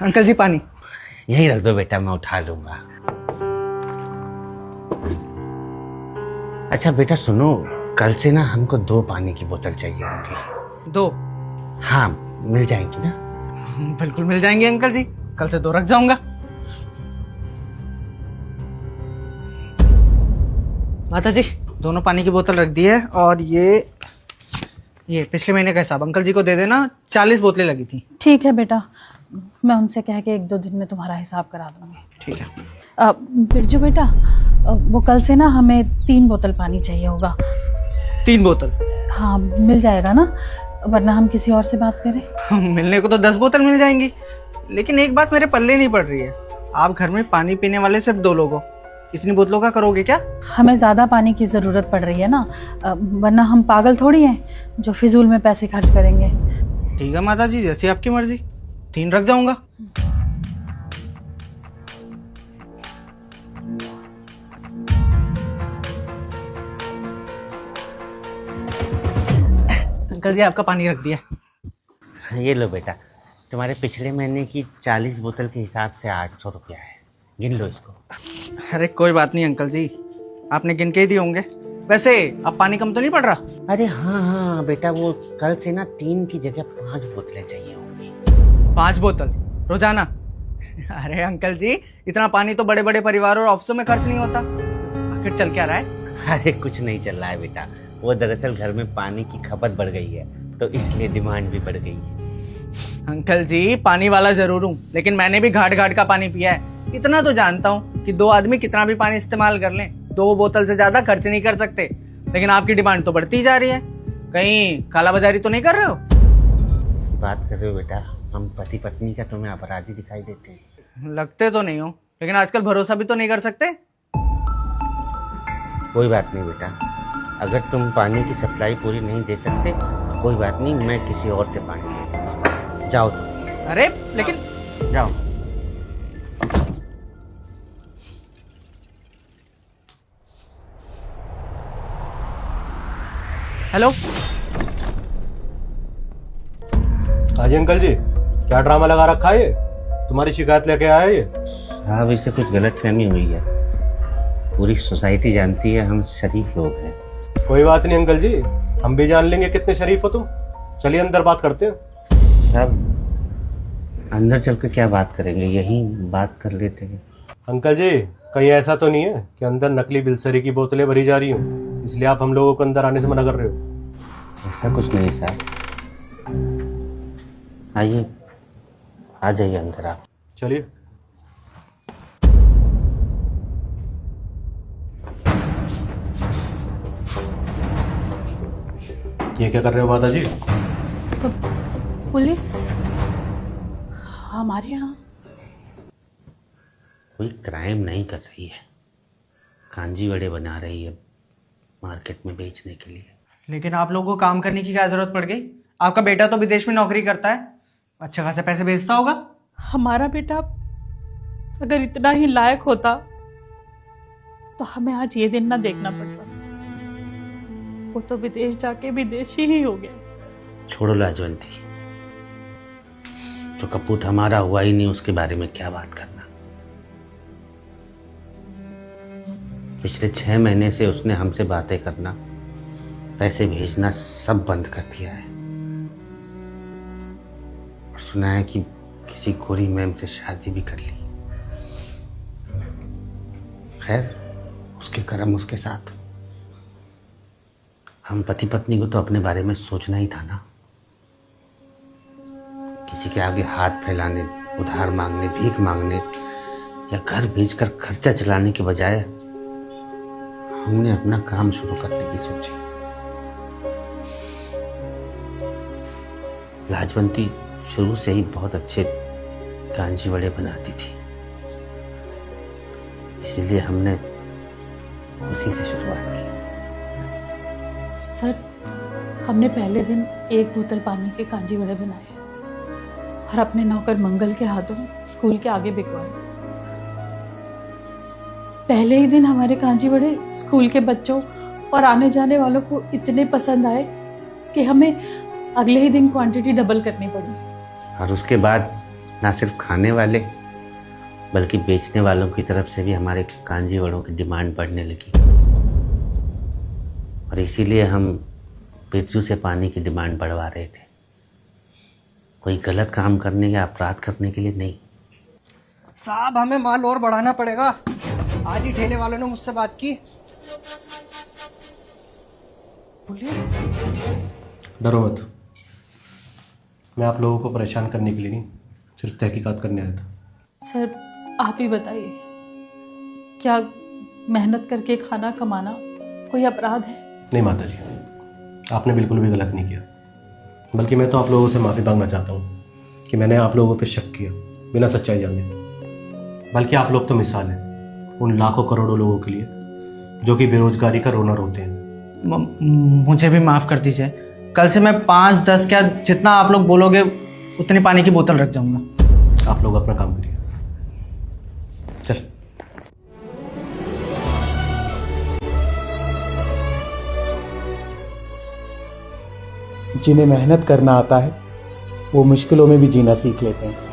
Uncle जी पानी। यहीं रख दो बेटा, मैं उठा लूंगा। अच्छा बेटा सुनो, कल से ना हमको 2 पानी की बोतल चाहिए होंगी। 2? हाँ मिल जाएंगी ना? बिल्कुल मिल जाएंगे अंकल जी, कल से 2 रख जाऊंगा। माता जी दोनों पानी की बोतल रख दी है, और ये पिछले महीने का हिसाब अंकल जी को दे देना, 40 बोतलें लगी थी। ठीक है बेटा, मैं उनसे कह के 1-2 दिन में तुम्हारा हिसाब करा दूंगी। ठीक है। बिरजू बेटा, वो कल से ना हमें 3 बोतल पानी चाहिए होगा। 3 बोतल? हाँ मिल जाएगा ना, वरना हम किसी और से बात करें। मिलने को तो 10 बोतल मिल जाएंगी, लेकिन एक बात मेरे पल्ले नहीं पड़ रही है। आप घर में पानी पीने वाले सिर्फ 2 लोग हो, इतनी बोतलों का करोगे क्या? हमें ज़्यादा पानी की ज़रूरत पड़ रही है ना, वरना हम पागल थोड़ी हैं जो फिजूल में पैसे खर्च करेंगे। ठीक है माता जी, जैसी आपकी मर्जी, 3 रख जाऊंगा। अंकल जी आपका पानी रख दिया। ये लो बेटा, तुम्हारे पिछले महीने की 40 बोतल के हिसाब से 800 रुपया है, गिन लो इसको। अरे कोई बात नहीं अंकल जी, आपने गिन के ही दिए होंगे। वैसे अब पानी कम तो नहीं पड़ रहा? अरे हाँ हाँ बेटा, वो कल से ना 3 की जगह 5 बोतलें चाहिए होंगी। 5 बोतल रोजाना? अरे अंकल जी, इतना पानी तो बड़े बड़े परिवारों और ऑफिसों में खर्च नहीं होता। आखिर चल क्या रहा है? अरे कुछ नहीं चल रहा है बेटा, वो दरअसल घर में पानी की खपत बढ़ गई है, तो इसलिए डिमांड भी बढ़ गई है। अंकल जी पानी वाला जरूर हूँ, लेकिन मैंने भी घाट घाट का पानी पिया है। इतना तो जानता हूँ कि 2 आदमी कितना भी पानी इस्तेमाल कर लें, 2 बोतल से ज्यादा खर्च नहीं कर सकते। लेकिन आपकी डिमांड तो बढ़ती जा रही है, कहीं काला बाजारी तो नहीं कर रहे हो? किसी बात कर रहे हो बेटा? हम पति पत्नी का तुम्हें अपराधी दिखाई देते हैं? लगते तो नहीं हो, लेकिन आजकल भरोसा भी तो नहीं कर सकते। कोई बात नहीं बेटा, अगर तुम पानी की सप्लाई पूरी नहीं दे सकते कोई बात नहीं, मैं किसी और से पानी ले लूंगा। जाओ तुम। अरे लेकिन जाओ। हेलो। हाँ जी अंकल जी, क्या ड्रामा लगा रखा है ये? तुम्हारी शिकायत लेके आया ये? हाँ इससे कुछ गलतफहमी हुई है, पूरी सोसाइटी जानती है हम शरीफ लोग हैं। कोई बात नहीं अंकल जी, हम भी जान लेंगे कितने शरीफ हो तुम। चलिए अंदर बात करते हैं। साहब अंदर चलकर क्या बात करेंगे, यहीं बात कर लेते हैं। अंकल जी कहीं ऐसा तो नहीं है कि अंदर नकली बिलसरी की बोतलें भरी जा रही हो, इसलिए आप हम लोगों को अंदर आने से मना कर रहे हो? ऐसा कुछ नहीं साहब, आइए आ जाइए अंदर आप। चलिए। ये क्या कर रहे हो माता जी? पुलिस हमारे यहाँ कोई क्राइम नहीं कर रही है, कांजी वड़े बना रही है मार्केट में बेचने के लिए। लेकिन आप लोगों को काम करने की क्या जरूरत पड़ गई? आपका बेटा तो विदेश में नौकरी करता है, अच्छा खासा पैसे भेजता होगा। हमारा बेटा अगर इतना ही लायक होता तो हमें आज ये दिन ना देखना पड़ता। वो तो विदेश जाके विदेशी ही हो गया। छोड़ो लाजवंती, जो कपूत हमारा हुआ ही नहीं उसके बारे में क्या बात करना। पिछले 6 महीने से उसने हमसे बातें करना, पैसे भेजना सब बंद कर दिया है, और सुना है कि किसी गोरी मैम से शादी भी कर ली। खैर उसके कर्म उसके साथ, हम पति पत्नी को तो अपने बारे में सोचना ही था ना। किसी के आगे हाथ फैलाने, उधार मांगने, भीख मांगने या घर बेचकर खर्चा चलाने के बजाय हमने अपना काम शुरू करने की सोची। लाजवंती शुरू से ही बहुत अच्छे कांजी वड़े बनाती थी, इसीलिए हमने उसी से शुरुआत की। सर, हमने पहले दिन 1 बोतल पानी के कांजी वड़े बनाए और अपने नौकर मंगल के हाथों स्कूल के आगे बिकवाए। पहले ही दिन हमारे कांजी वड़े स्कूल के बच्चों और आने जाने वालों को इतने पसंद आए कि हमें अगले ही दिन क्वांटिटी डबल करनी पड़ी। और उसके बाद ना सिर्फ खाने वाले बल्कि बेचने वालों की तरफ से भी हमारे कांजी वड़ों की डिमांड बढ़ने लगी और इसीलिए हम बिरजू से पानी की डिमांड बढ़वा रहे थे, कोई गलत काम करने या अपराध करने के लिए नहीं। साहब हमें माल और बढ़ाना पड़ेगा। आज ही ठेले वालों ने मुझसे बात की। बोलिए। डरो मत, मैं आप लोगों को परेशान करने के लिए नहीं, सिर्फ तहकीकात करने आया था। सर आप ही बताइए, क्या मेहनत करके खाना कमाना कोई अपराध है? नहीं माता जी, आपने बिल्कुल भी गलत नहीं किया, बल्कि मैं तो आप लोगों से माफ़ी मांगना चाहता हूँ कि मैंने आप लोगों पे शक किया बिना सच्चाई जाने। बल्कि आप लोग तो मिसाल हैं उन लाखों करोड़ों लोगों के लिए जो कि बेरोजगारी का रोना रोते हैं। मुझे भी माफ़ कर दीजिए। कल से मैं 5-10 क्या जितना आप लोग बोलोगे उतनी पानी की बोतल रख जाऊंगा। आप लोग अपना काम करिए। चल। जिन्हें मेहनत करना आता है वो मुश्किलों में भी जीना सीख लेते हैं।